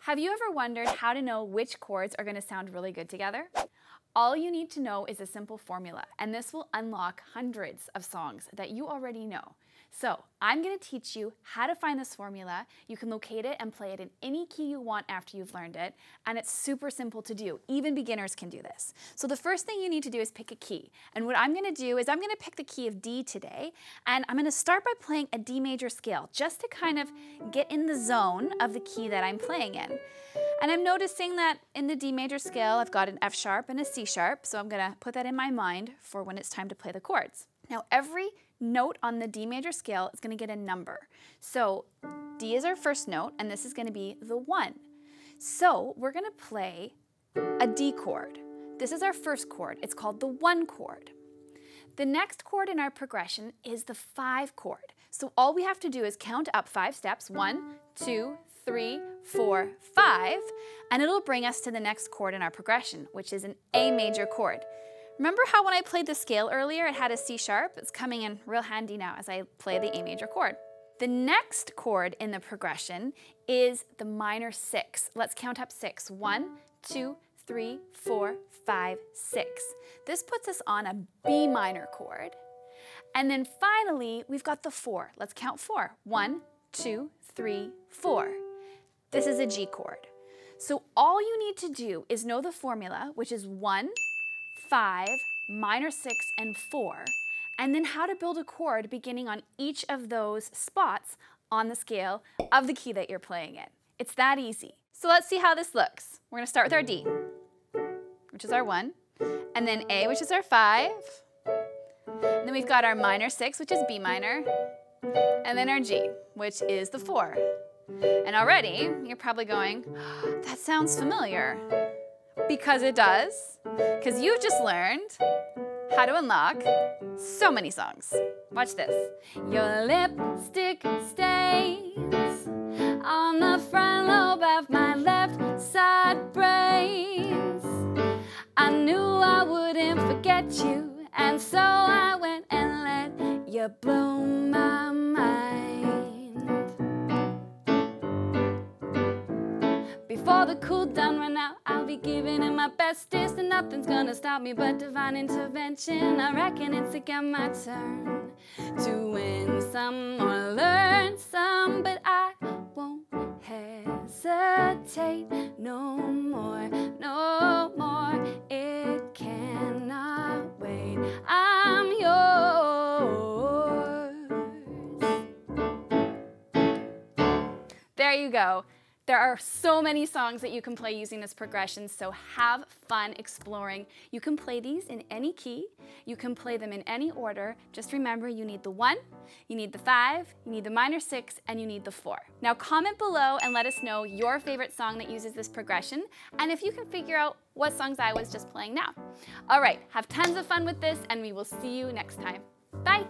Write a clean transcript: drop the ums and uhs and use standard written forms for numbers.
Have you ever wondered how to know which chords are going to sound really good together? All you need to know is a simple formula, and this will unlock hundreds of songs that you already know. So I'm going to teach you how to find this formula. You can locate it and play it in any key you want after you've learned it, and it's super simple to do. Even beginners can do this. So the first thing you need to do is pick a key. And what I'm going to do is I'm going to pick the key of D today, and I'm going to start by playing a D major scale just to kind of get in the zone of the key that I'm playing in. And I'm noticing that in the D major scale, I've got an F sharp and a C sharp, so I'm going to put that in my mind for when it's time to play the chords. Now every note on the D major scale is going to get a number. So D is our first note, and this is going to be the 1. So we're going to play a D chord. This is our first chord. It's called the 1 chord. The next chord in our progression is the 5 chord. So all we have to do is count up 5 steps, 1, 2, 3, 4, 5, and it'll bring us to the next chord in our progression, which is an A major chord. Remember how when I played the scale earlier, it had a C sharp? It's coming in real handy now as I play the A major chord. The next chord in the progression is the minor 6. Let's count up 6. 1, 2, 3, 4, 5, 6. This puts us on a B minor chord. And then finally, we've got the 4. Let's count 4. 1, 2, 3, 4. This is a G chord. So all you need to do is know the formula, which is 1, 5, minor 6, and 4, and then how to build a chord beginning on each of those spots on the scale of the key that you're playing in. It's that easy. So let's see how this looks. We're going to start with our D, which is our 1, and then A, which is our 5, and then we've got our minor 6, which is B minor, and then our G, which is the 4. And already, you're probably going, oh, that sounds familiar. Because it does, because you've just learned how to unlock so many songs. Watch this. Your lipstick stains on the front lobe of my left side brains. I knew I wouldn't forget you, and so I went and let you blow my mind. Before the cool down run out, I'll be giving it my bestest, and nothing's gonna stop me but divine intervention. I reckon it's again my turn to win some or learn some, but I won't hesitate no more, no more. It cannot wait. I'm yours. There you go. There are so many songs that you can play using this progression, so have fun exploring. You can play these in any key. You can play them in any order. Just remember, you need the 1, you need the 5, you need the minor 6, and you need the 4. Now comment below and let us know your favorite song that uses this progression, and if you can figure out what songs I was just playing now. All right, have tons of fun with this, and we will see you next time. Bye.